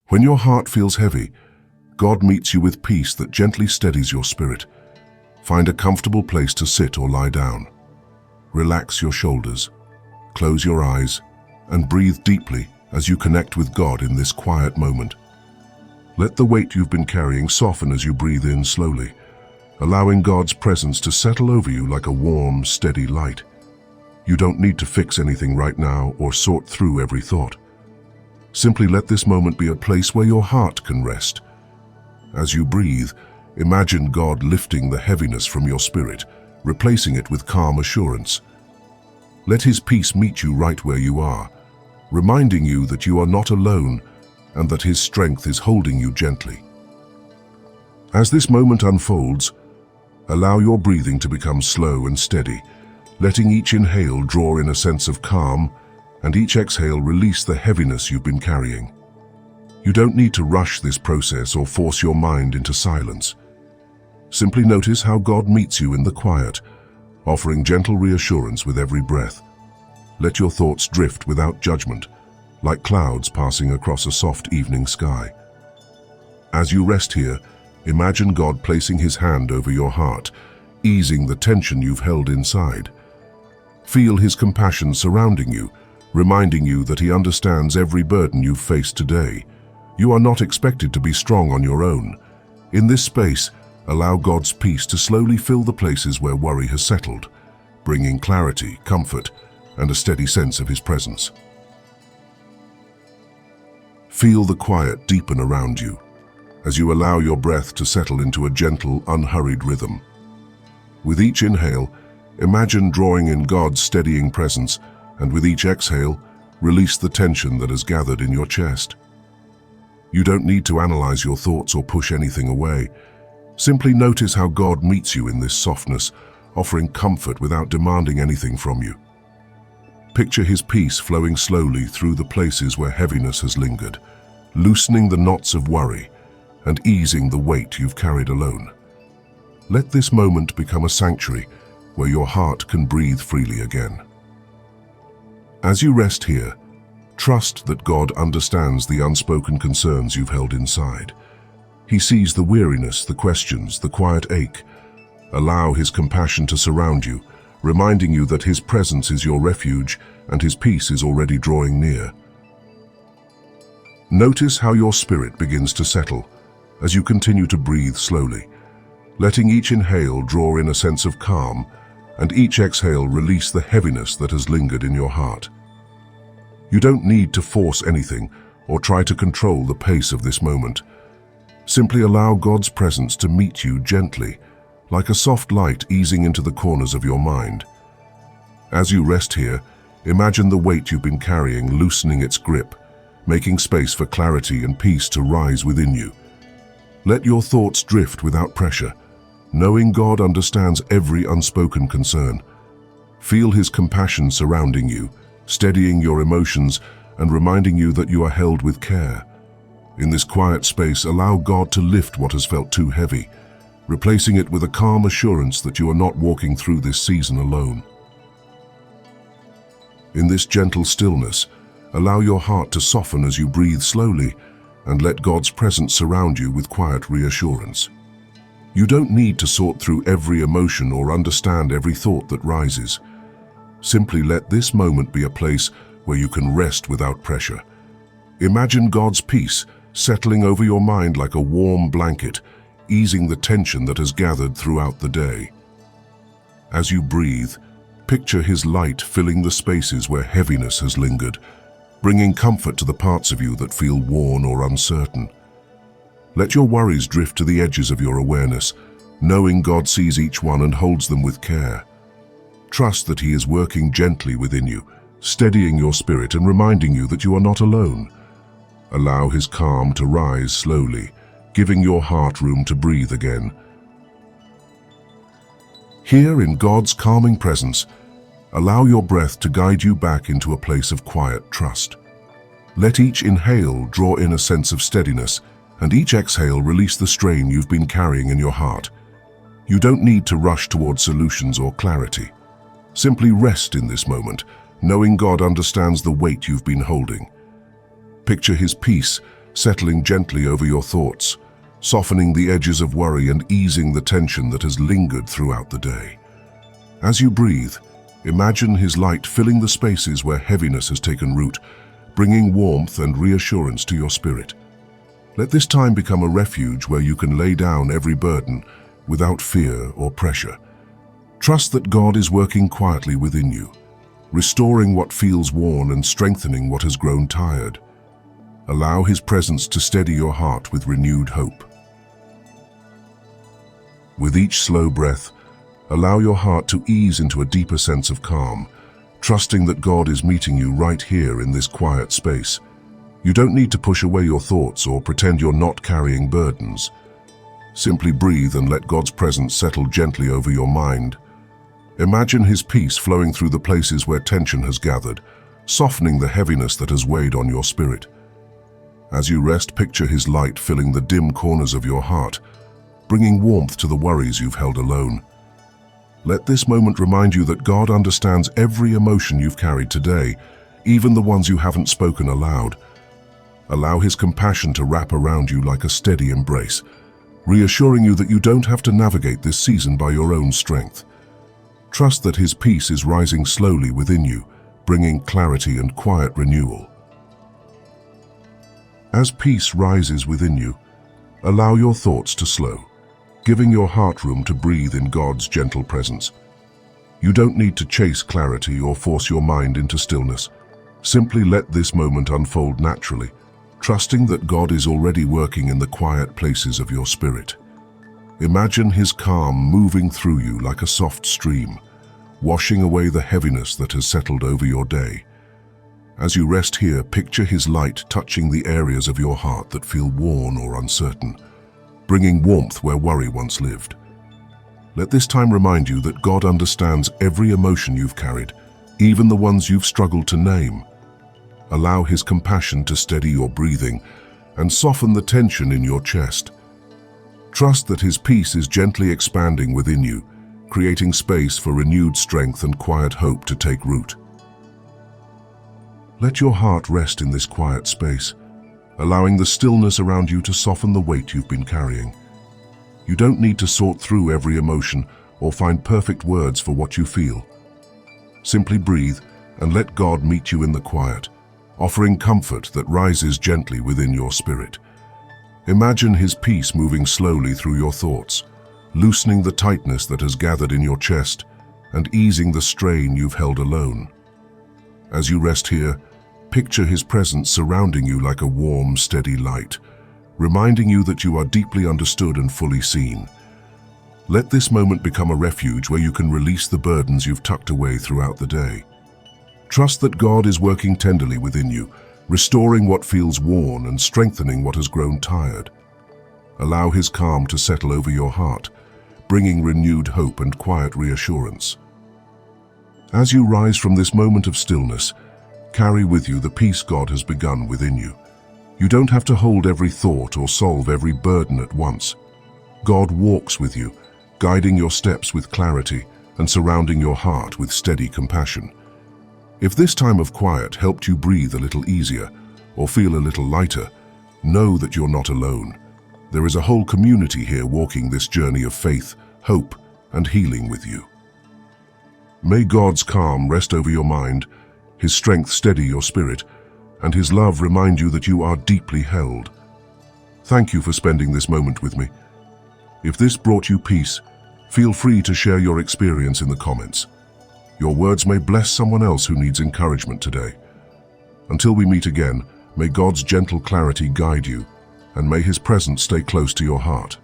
When your heart feels heavy, God meets you with peace that gently steadies your spirit. Find a comfortable place to sit or lie down. Relax your shoulders, close your eyes, and breathe deeply as you connect with God in this quiet moment. Let the weight you've been carrying soften as you breathe in slowly, allowing God's presence to settle over you like a warm, steady light. You don't need to fix anything right now or sort through every thought. Simply let this moment be a place where your heart can rest. As you breathe, imagine God lifting the heaviness from your spirit, replacing it with calm assurance. Let His peace meet you right where you are, reminding you that you are not alone and that His strength is holding you gently. As this moment unfolds, allow your breathing to become slow and steady, letting each inhale draw in a sense of calm and each exhale release the heaviness you've been carrying. You don't need to rush this process or force your mind into silence. Simply notice how God meets you in the quiet, offering gentle reassurance with every breath. Let your thoughts drift without judgment, like clouds passing across a soft evening sky. As you rest here, imagine God placing His hand over your heart, easing the tension you've held inside. Feel His compassion surrounding you, reminding you that He understands every burden you've faced today. You are not expected to be strong on your own. In this space, allow God's peace to slowly fill the places where worry has settled, bringing clarity, comfort, and a steady sense of His presence. Feel the quiet deepen around you as you allow your breath to settle into a gentle, unhurried rhythm. With each inhale, imagine drawing in God's steadying presence, and with each exhale, release the tension that has gathered in your chest. You don't need to analyze your thoughts or push anything away. Simply notice how God meets you in this softness, offering comfort without demanding anything from you. Picture His peace flowing slowly through the places where heaviness has lingered, loosening the knots of worry and easing the weight you've carried alone. Let this moment become a sanctuary where your heart can breathe freely again. As you rest here, trust that God understands the unspoken concerns you've held inside. He sees the weariness, the questions, the quiet ache. Allow His compassion to surround you, reminding you that His presence is your refuge and His peace is already drawing near. Notice how your spirit begins to settle as you continue to breathe slowly, letting each inhale draw in a sense of calm and each exhale release the heaviness that has lingered in your heart. You don't need to force anything or try to control the pace of this moment. Simply allow God's presence to meet you gently, like a soft light easing into the corners of your mind. As you rest here, imagine the weight you've been carrying loosening its grip, making space for clarity and peace to rise within you. Let your thoughts drift without pressure, knowing God understands every unspoken concern. Feel His compassion surrounding you, steadying your emotions and reminding you that you are held with care. In this quiet space, allow God to lift what has felt too heavy, replacing it with a calm assurance that you are not walking through this season alone. In this gentle stillness, allow your heart to soften as you breathe slowly and let God's presence surround you with quiet reassurance. You don't need to sort through every emotion or understand every thought that rises. Simply let this moment be a place where you can rest without pressure. Imagine God's peace settling over your mind like a warm blanket, easing the tension that has gathered throughout the day. As you breathe, picture His light filling the spaces where heaviness has lingered, bringing comfort to the parts of you that feel worn or uncertain. Let your worries drift to the edges of your awareness, knowing God sees each one and holds them with care. Trust that He is working gently within you, steadying your spirit and reminding you that you are not alone. Allow His calm to rise slowly, giving your heart room to breathe again. Here in God's calming presence, allow your breath to guide you back into a place of quiet trust. Let each inhale draw in a sense of steadiness, and each exhale release the strain you've been carrying in your heart. You don't need to rush towards solutions or clarity. Simply rest in this moment, knowing God understands the weight you've been holding. Picture His peace settling gently over your thoughts, softening the edges of worry and easing the tension that has lingered throughout the day. As you breathe, imagine his light filling the spaces where heaviness has taken root, bringing warmth and reassurance to your spirit. Let this time become a refuge where you can lay down every burden without fear or pressure. Trust that God is working quietly within you, restoring what feels worn and strengthening what has grown tired. Allow his presence to steady your heart with renewed hope. With each slow breath, allow your heart to ease into a deeper sense of calm, trusting that God is meeting you right here in this quiet space. You don't need to push away your thoughts or pretend you're not carrying burdens. Simply breathe and let God's presence settle gently over your mind. Imagine his peace flowing through the places where tension has gathered, softening the heaviness that has weighed on your spirit. As you rest, picture his light filling the dim corners of your heart, bringing warmth to the worries you've held alone. Let this moment remind you that God understands every emotion you've carried today, even the ones you haven't spoken aloud. Allow his compassion to wrap around you like a steady embrace, reassuring you that you don't have to navigate this season by your own strength. Trust that his peace is rising slowly within you, bringing clarity and quiet renewal. As peace rises within you, allow your thoughts to slow, giving your heart room to breathe in God's gentle presence. You don't need to chase clarity or force your mind into stillness. Simply let this moment unfold naturally, trusting that God is already working in the quiet places of your spirit. Imagine his calm moving through you like a soft stream, washing away the heaviness that has settled over your day. As you rest here, picture his light touching the areas of your heart that feel worn or uncertain, bringing warmth where worry once lived. Let this time remind you that God understands every emotion you've carried, even the ones you've struggled to name. Allow his compassion to steady your breathing and soften the tension in your chest. Trust that his peace is gently expanding within you, creating space for renewed strength and quiet hope to take root. Let your heart rest in this quiet space, allowing the stillness around you to soften the weight you've been carrying. You don't need to sort through every emotion or find perfect words for what you feel. Simply breathe and let God meet you in the quiet, offering comfort that rises gently within your spirit. Imagine his peace moving slowly through your thoughts, loosening the tightness that has gathered in your chest and easing the strain you've held alone. As you rest here, picture his presence surrounding you like a warm, steady light, reminding you that you are deeply understood and fully seen. Let this moment become a refuge where you can release the burdens you've tucked away throughout the day. Trust that God is working tenderly within you, restoring what feels worn and strengthening what has grown tired. Allow his calm to settle over your heart, bringing renewed hope and quiet reassurance. As you rise from this moment of stillness, carry with you the peace God has begun within you. You don't have to hold every thought or solve every burden at once. God walks with you, guiding your steps with clarity and surrounding your heart with steady compassion. If this time of quiet helped you breathe a little easier or feel a little lighter, know that you're not alone. There is a whole community here walking this journey of faith, hope, and healing with you. May God's calm rest over your mind, his strength steady your spirit, and his love remind you that you are deeply held. Thank you for spending this moment with me. If this brought you peace, feel free to share your experience in the comments. Your words may bless someone else who needs encouragement today. Until we meet again, may God's gentle clarity guide you, and may his presence stay close to your heart.